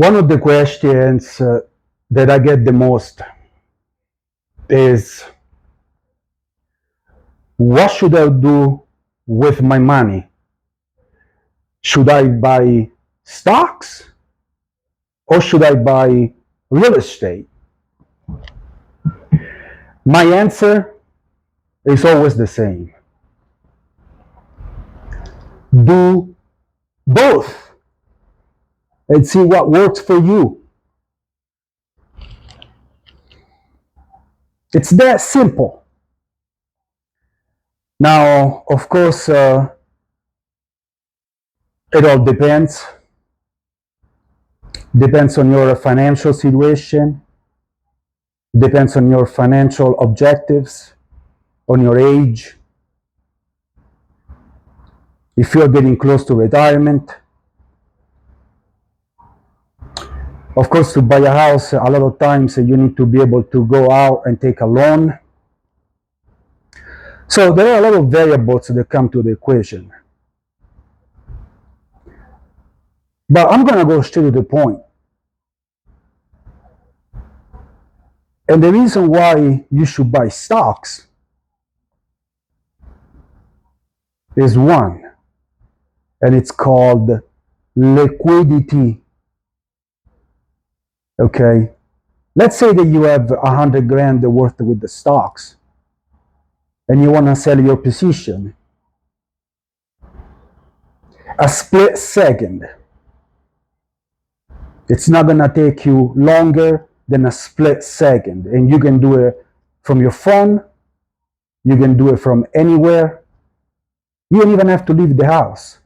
One of the questions that I get the most is, what should I do with my money? Should I buy stocks or should I buy real estate? My answer is always the same. Do both and see what works for you. It's that simple. Now, of course, it all depends. Depends on your financial situation, depends on your financial objectives, on your age. If you're getting close to retirement, of course, to buy a house, a lot of times you need to be able to go out and take a loan. So there are a lot of variables that come to the equation. But I'm going to go straight to the point. And the reason why you should buy stocks is one, and it's called liquidity. Okay, let's say that you have 100 grand worth with the stocks and you want to sell your position. A split second. It's not going to take you longer than a split second, and you can do it from your phone, you can do it from anywhere. You don't even have to leave the house.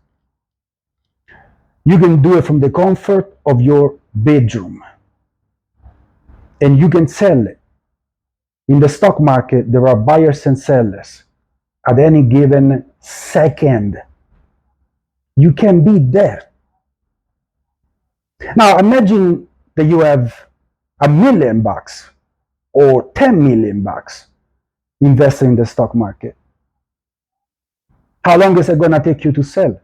You can do it from the comfort of your bedroom, and you can sell it. In the stock market, there are buyers and sellers at any given second. You can be there. Now imagine that you have $1 million or 10 million bucks invested in the stock market. How long is it going to take you to sell?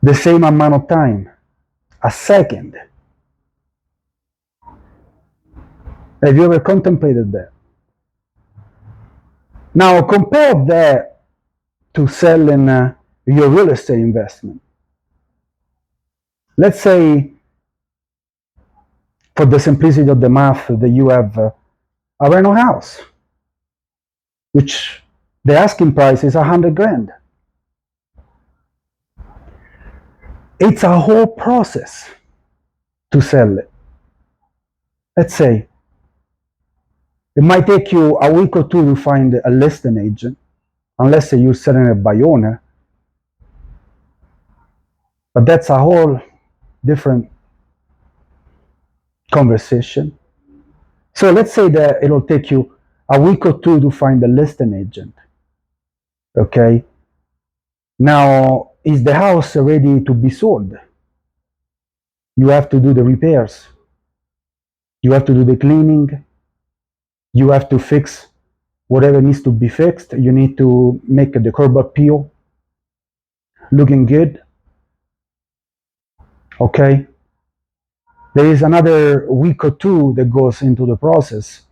The same amount of time, a second. Have you ever contemplated that? Now compare that to selling your real estate investment. Let's say, for the simplicity of the math, that you have a rental house, which the asking price is 100 grand. It's a whole process to sell it. Let's say it might take you a week or two to find a listing agent, unless you're selling it by owner. But that's a whole different conversation. So let's say that it'll take you a week or two to find a listing agent. Okay. Now, is the house ready to be sold? You have to do the repairs. You have to do the cleaning. You have to fix whatever needs to be fixed. You need to make the curb appeal looking good. Okay. There is another week or two that goes into the process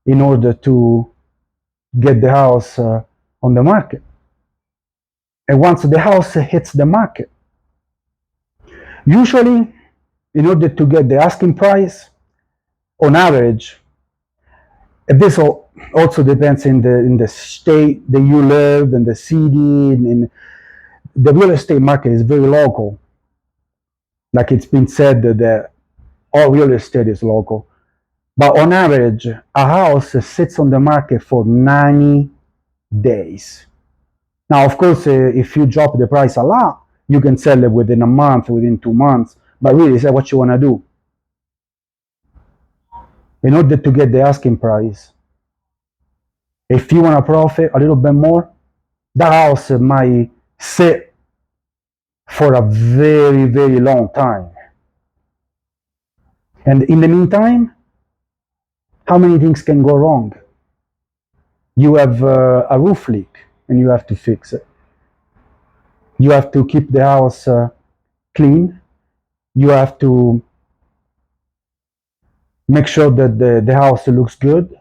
in order to get the house on the market. And once the house hits the market, usually, in order to get the asking price, on average, and this also depends in the state that you live, in the city, in the real estate market is very local. Like it's been said that all real estate is local. But on average, a house sits on the market for 90 days. Now, of course, if you drop the price a lot, you can sell it within a month, within 2 months. But really, is that what you want to do? In order to get the asking price, if you want to profit a little bit more, the house might sit for a very, very long time. And in the meantime, how many things can go wrong? You have a roof leak and you have to fix it. You have to keep the house clean. You have to make sure that the house looks good.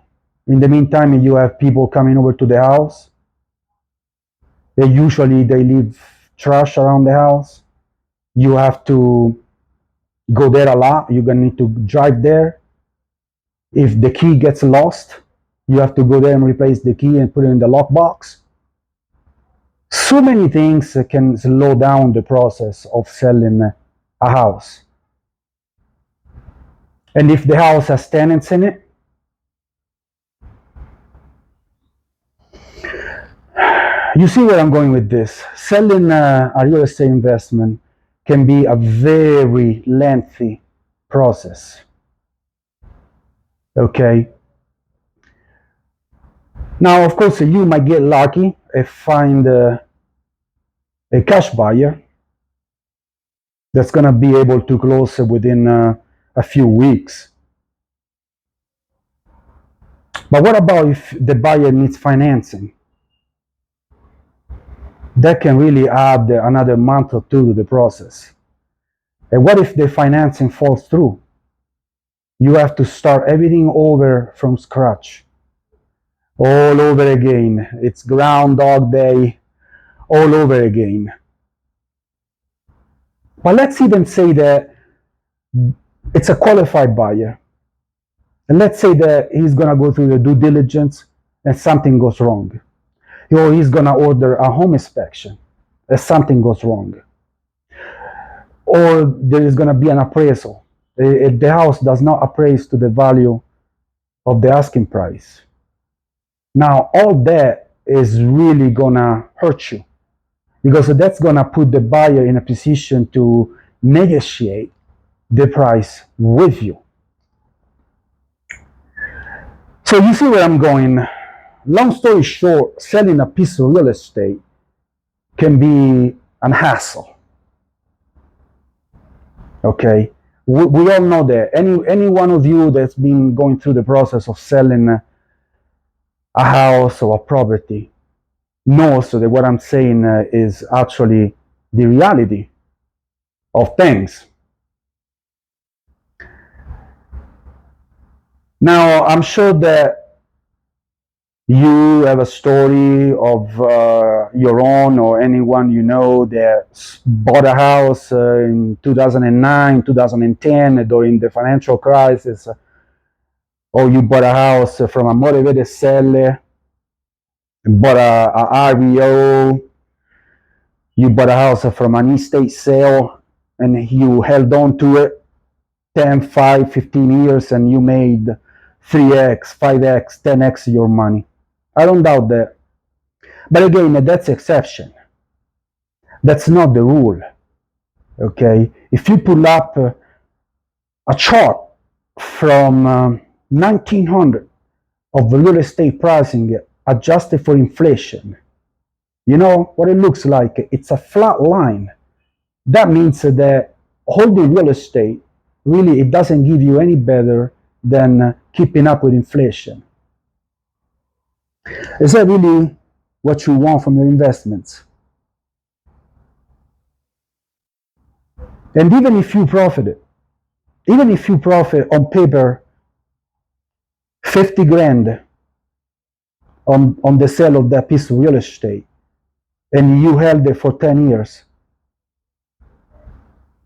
In the meantime, you have people coming over to the house. They leave trash around the house. You have to go there a lot. You're gonna need to drive there. If the key gets lost, you have to go there and replace the key and put it in the lockbox. So many things can slow down the process of selling a house. And if the house has tenants in it, you see where I'm going with this. Selling a real estate investment can be a very lengthy process. Okay. Now, of course, you might get lucky and find a cash buyer that's going to be able to close within a few weeks. But what about if the buyer needs financing? That can really add another month or two to the process. And what if the financing falls through? You have to start everything over from scratch, all over again. It's Groundhog Day, all over again. But let's even say that it's a qualified buyer. And let's say that he's going to go through the due diligence and something goes wrong. Or he's going to order a home inspection and something goes wrong. Or there is going to be an appraisal. If the house does not appraise to the value of the asking price. Now, all that is really going to hurt you, because that's going to put the buyer in a position to negotiate the price with you. So you see where I'm going. Long story short, selling a piece of real estate can be an hassle. Okay, we all know that. Any one of you that's been going through the process of selling a house or a property knows that what I'm saying is actually the reality of things. Now, I'm sure that you have a story of your own or anyone you know that bought a house in 2009, 2010 during the financial crisis, or you bought a house from a motivated seller, bought a REO, you bought a house from an estate sale, and you held on to it 10, 5, 15 years, and you made 3x, 5x, 10x your money. I don't doubt that. But again, that's exception. That's not the rule. Okay? If you pull up a chart from 1900 of the real estate pricing adjusted for inflation, you know what it looks like? It's a flat line. That means that holding real estate, really, it doesn't give you any better than keeping up with inflation. Is that really what you want from your investments? And even if you profit on paper 50 grand on the sale of that piece of real estate, and you held it for 10 years,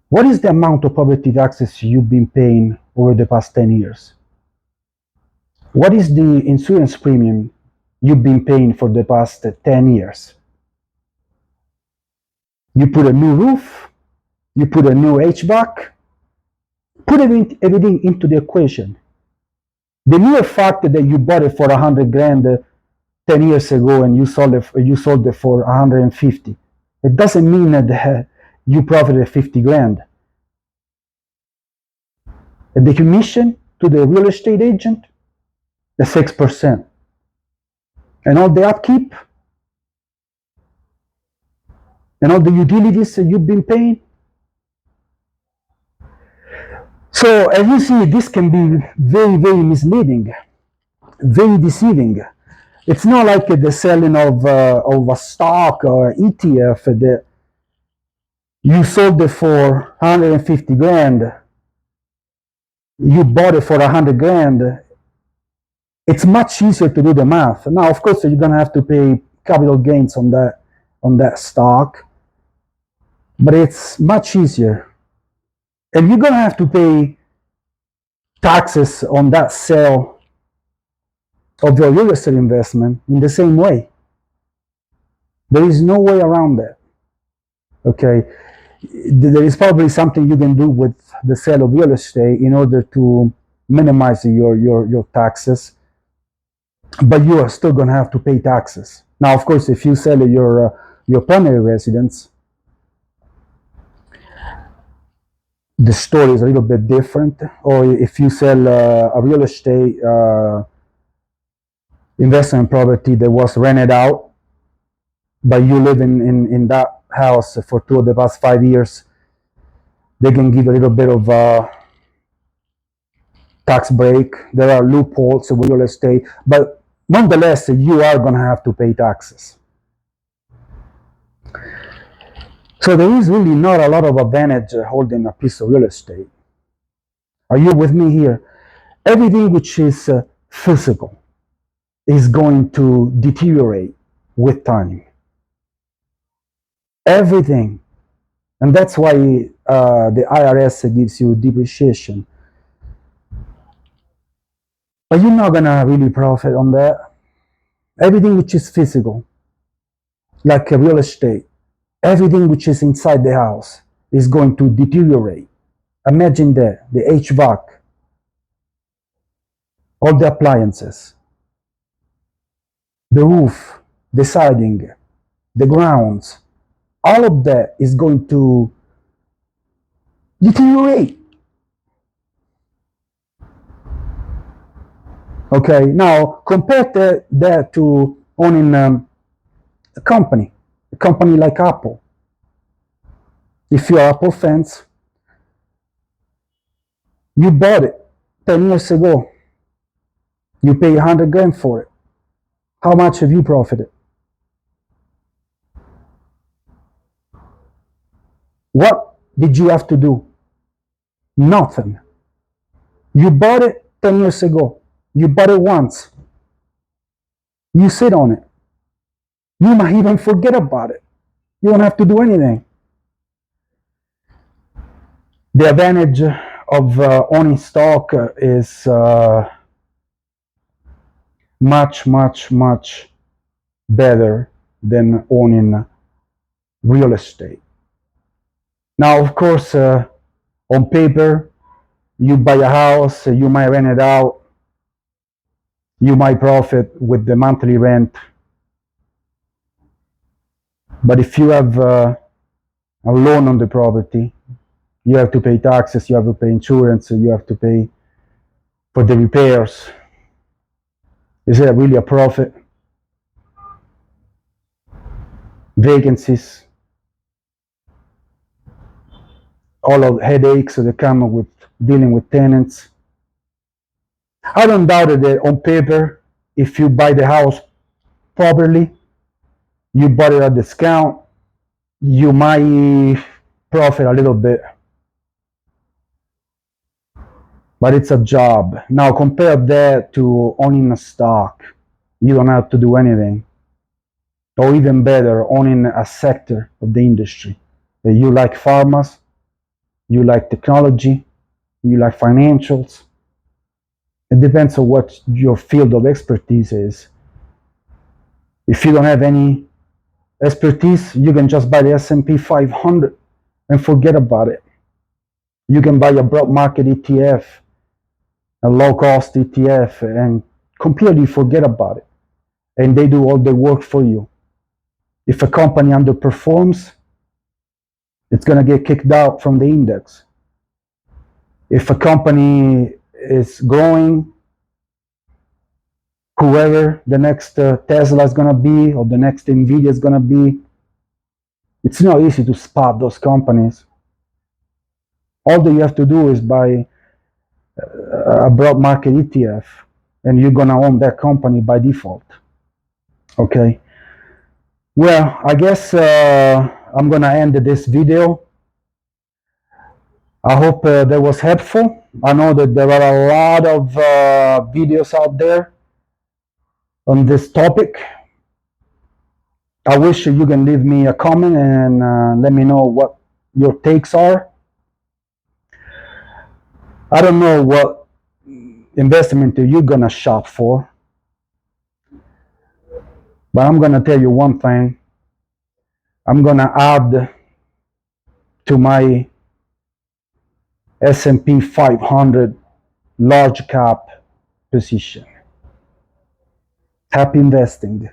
what is the amount of property taxes you've been paying over the past 10 years? What is the insurance premium you've been paying for the past 10 years? You put a new roof, you put a new HVAC, put everything into the equation. The mere fact that you bought it for 100 grand 10 years ago and you sold it for 150, it doesn't mean that you profited 50 grand. And the commission to the real estate agent, the 6%. And all the upkeep, and all the utilities that you've been paying. So as you see, this can be very, very misleading, very deceiving. It's not like the selling of a stock or ETF. You sold it for 150 grand, you bought it for 100 grand, it's much easier to do the math. Now, of course, you're gonna have to pay capital gains on that stock, but it's much easier. And you're gonna have to pay taxes on that sale of your real estate investment in the same way. There is no way around that. Okay, there is probably something you can do with the sale of real estate in order to minimize your taxes, but you are still going to have to pay taxes. Now, of course, if you sell your primary residence, the story is a little bit different. Or if you sell a real estate investment property that was rented out, but you live in that house for 2 of the past 5 years, they can give a little bit of tax break. There are loopholes with real estate, but nonetheless, you are going to have to pay taxes. So there is really not a lot of advantage holding a piece of real estate. Are you with me here? Everything which is physical is going to deteriorate with time. Everything. And that's why the IRS gives you depreciation. But you're not going to really profit on that. Everything which is physical, like a real estate, everything which is inside the house is going to deteriorate. Imagine that, the HVAC, all the appliances, the roof, the siding, the grounds, all of that is going to deteriorate. Okay, now compare that to owning a company like Apple. If you're Apple fans, you bought it 10 years ago. You pay 100 grand for it. How much have you profited? What did you have to do? Nothing. You bought it 10 years ago. You bought it once. You sit on it. You might even forget about it. You don't have to do anything. The advantage of owning stock is much, much, much better than owning real estate. Now, of course, on paper, you buy a house, you might rent it out, you might profit with the monthly rent. But if you have a loan on the property, you have to pay taxes, you have to pay insurance, you have to pay for the repairs. Is it really a profit? Vacancies, all of the headaches that come with dealing with tenants. I don't doubt that on paper, if you buy the house properly, you bought it at a discount, you might profit a little bit. But it's a job. Now compare that to owning a stock. You don't have to do anything. Or even better, owning a sector of the industry. You like pharma, you like technology, you like financials. It depends on what your field of expertise is. If you don't have any expertise, you can just buy the S&P 500 and forget about it. You can buy a broad market ETF, a low-cost ETF, and completely forget about it. And they do all the work for you. If a company underperforms, it's going to get kicked out from the index. If a company is growing, whoever the next Tesla is going to be or the next Nvidia is going to be, it's not easy to spot those companies. All that you have to do is buy a broad market ETF, and you're going to own that company by default. Okay. Well, I guess I'm going to end this video. I hope that was helpful. I know that there are a lot of videos out there on this topic. I wish you can leave me a comment and let me know what your takes are. I don't know what investment you're gonna shop for, but I'm gonna tell you one thing. I'm gonna add to my S&P 500 large cap position. Happy investing.